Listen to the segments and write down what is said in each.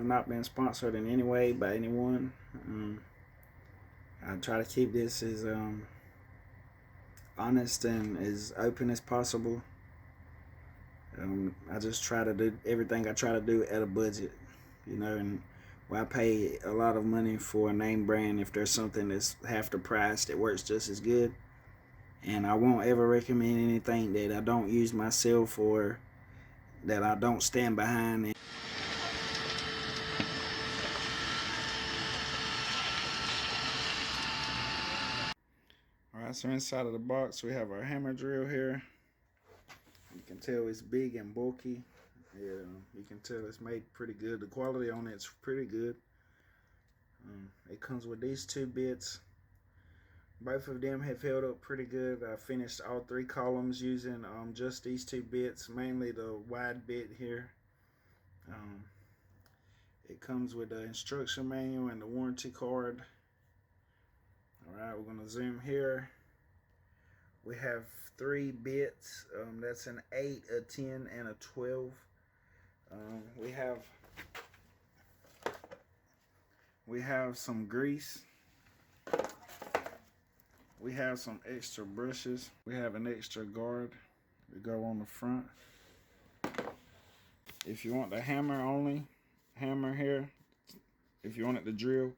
have not been sponsored in any way by anyone. I try to keep this as honest and as open as possible. I just try to do everything I try to do at a budget, you know, and where I pay a lot of money for a name brand, if there's something that's half the price that works just as good. And I won't ever recommend anything that I don't use myself or that I don't stand behind. Alright, so inside of the box we have our hammer drill here. You can tell it's big and bulky. Yeah, you can tell it's made pretty good. The quality on it's pretty good. It comes with these two bits. Both of them have held up pretty good. I finished all 3 columns using just these 2 bits, mainly the wide bit here. It comes with the instruction manual and the warranty card. Alright, we're going to zoom here. We have 3 bits. That's an 8, a 10, and a 12. We have some grease. We have some extra brushes. We have an extra guard to go on the front. If you want the hammer here, if you want it to drill,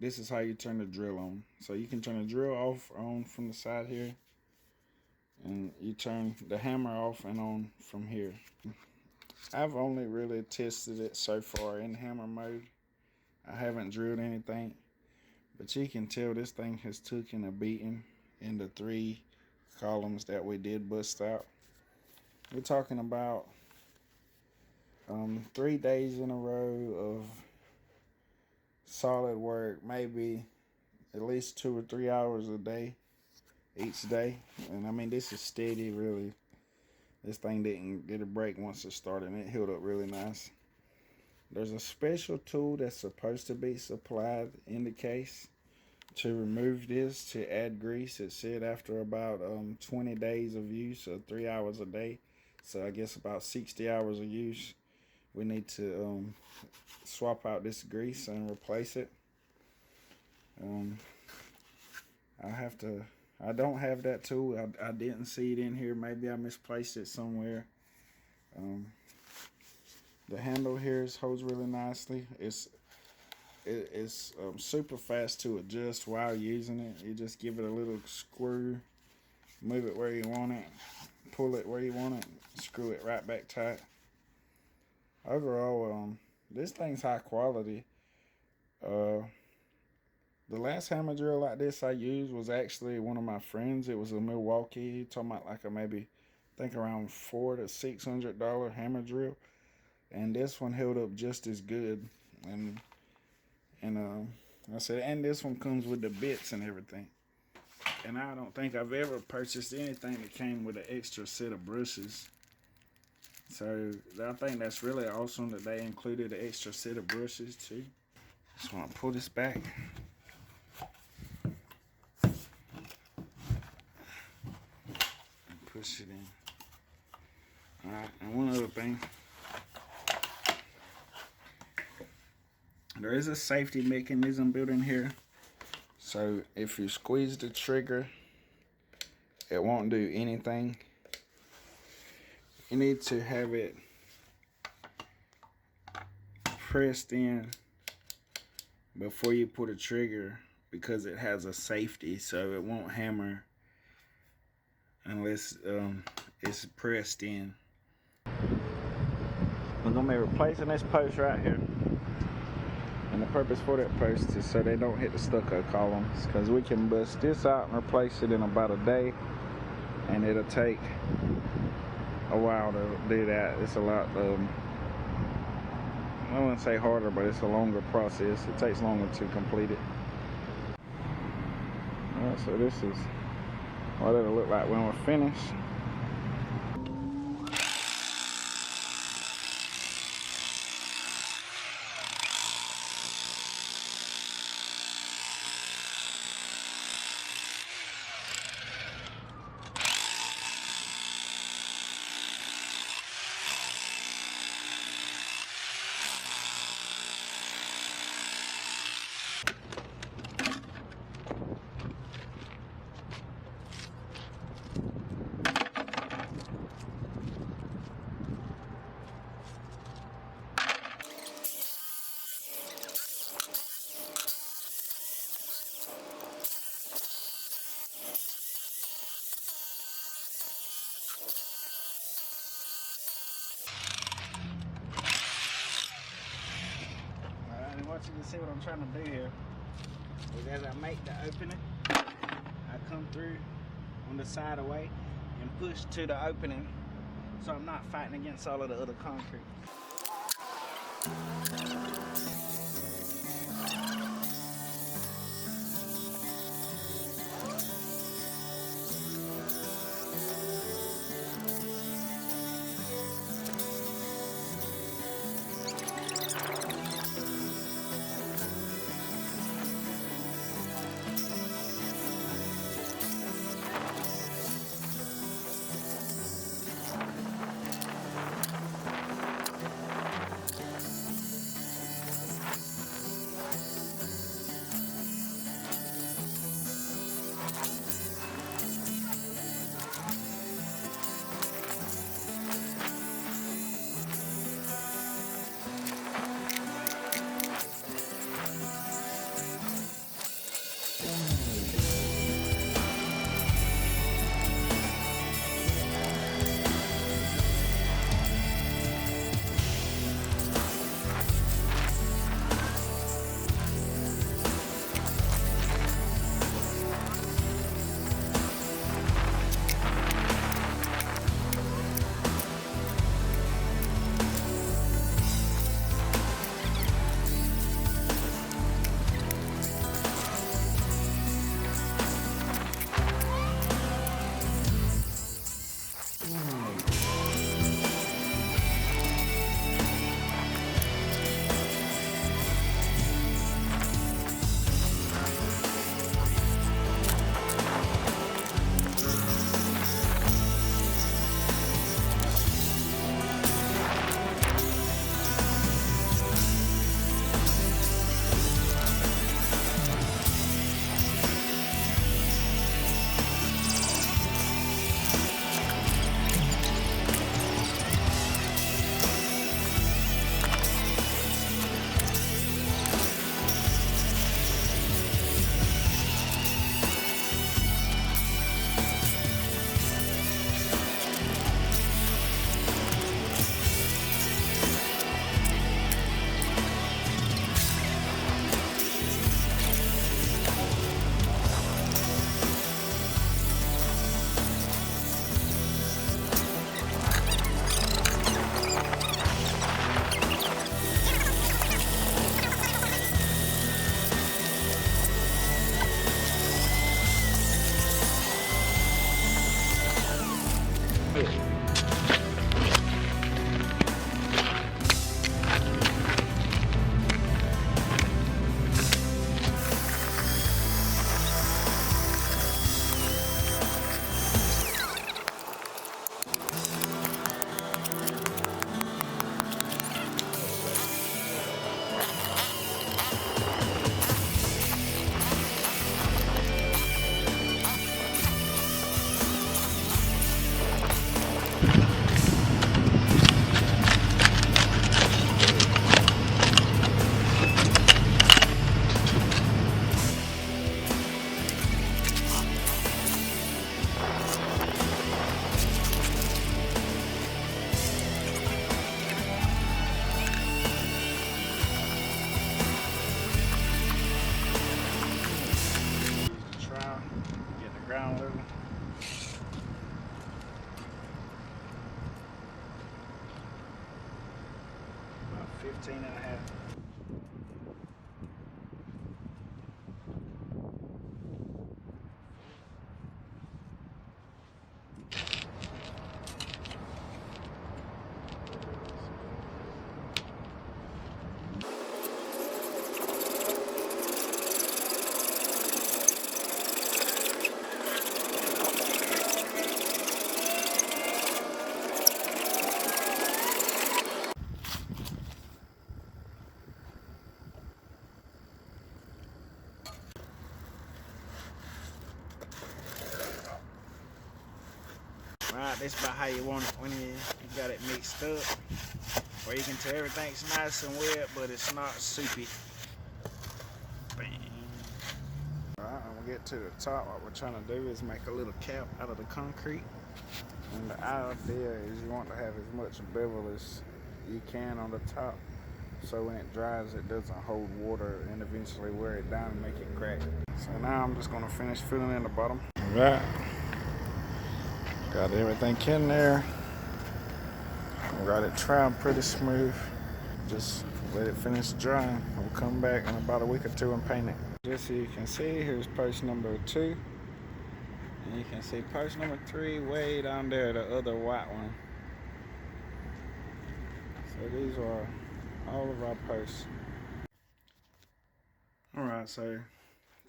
this is how you turn the drill on. So you can turn the drill off or on from the side here, and you turn the hammer off and on from here. I've only really tested it so far in hammer mode. I haven't drilled anything, but you can tell this thing has taken a beating in the 3 columns that we did bust out. We're talking about 3 days in a row of solid work, maybe at least 2 or 3 hours a day each day. And I mean, this is steady, really. This thing didn't get a break once it started, and it held up really nice. There's a special tool that's supposed to be supplied in the case to remove this, to add grease. It said after about 20 days of use, or 3 hours a day, so I guess about 60 hours of use, we need to swap out this grease and replace it. I don't have that tool. I didn't see it in here. Maybe I misplaced it somewhere. The handle here holds really nicely. It's super fast to adjust while using it. You just give it a little screw, move it where you want it, pull it where you want it, screw it right back tight. Overall, this thing's high quality. The last hammer drill like this I used was actually one of my friends. It was a Milwaukee. He talking about like a maybe, I think around $400 to $600 hammer drill, and this one held up just as good. And I said, and this one comes with the bits and everything. And I don't think I've ever purchased anything that came with an extra set of brushes. So I think that's really awesome that they included an extra set of brushes too. Just want to pull this back. Push it in. Alright, and one other thing. There is a safety mechanism built in here. So if you squeeze the trigger, it won't do anything. You need to have it pressed in before you pull the trigger, because it has a safety, so it won't hammer unless it's pressed in. We're gonna be replacing this post right here, and the purpose for that post is so they don't hit the stucco columns, because we can bust this out and replace it in about a day, and it'll take a while to do that. It's a lot I wouldn't say harder, but it's a longer process. It takes longer to complete it. Alright, so this is what it'll look like when we're finished. want you to see what I'm trying to do here is as I make the opening, I come through on the side away and push to the opening so I'm not fighting against all of the other concrete. Ground level. About 15 and a half. Right, that's about how you want it when you got it mixed up. Where you can tell everything's nice and wet, but it's not soupy. Bam. Alright, when we get to the top, what we're trying to do is make a little cap out of the concrete. And the idea is you want to have as much bevel as you can on the top so when it dries it doesn't hold water and eventually wear it down and make it crack. So now I'm just gonna finish filling in the bottom. Alright, got everything in there. Got it drying pretty smooth. Just let it finish drying. We'll come back in about a week or two and paint it. Just so you can see, here's post number 2. And you can see post number 3 way down there, the other white one. So these are all of our posts. Alright, so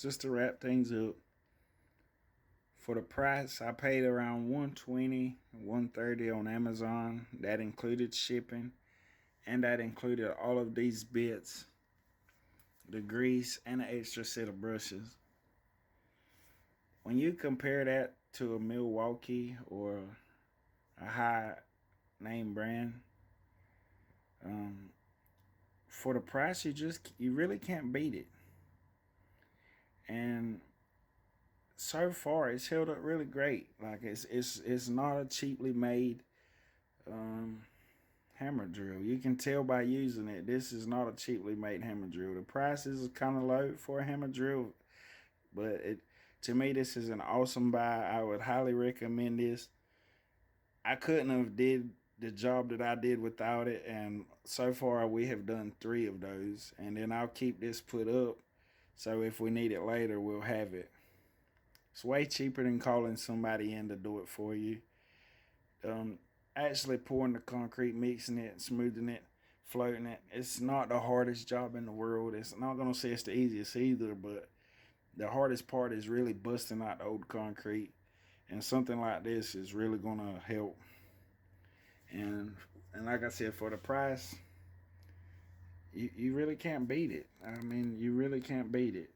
just to wrap things up, for the price I paid around $120, $130 on Amazon. That included shipping, and that included all of these bits, the grease, and an extra set of brushes. When you compare that to a Milwaukee or a high name brand, for the price you really can't beat it. And so far it's held up really great. Like it's not a cheaply made hammer drill. You can tell by using it, this is not a cheaply made hammer drill. The price is kind of low for a hammer drill, but to me this is an awesome buy. I would highly recommend this. I couldn't have did the job that I did without it, and so far we have done 3 of those, and then I'll keep this put up so if we need it later we'll have it. It's way cheaper than calling somebody in to do it for you. Actually pouring the concrete, mixing it, smoothing it, floating it, it's not the hardest job in the world. It's not going to say it's the easiest either, but the hardest part is really busting out the old concrete, and something like this is really going to help. And like I said, for the price, you really can't beat it. I mean, you really can't beat it.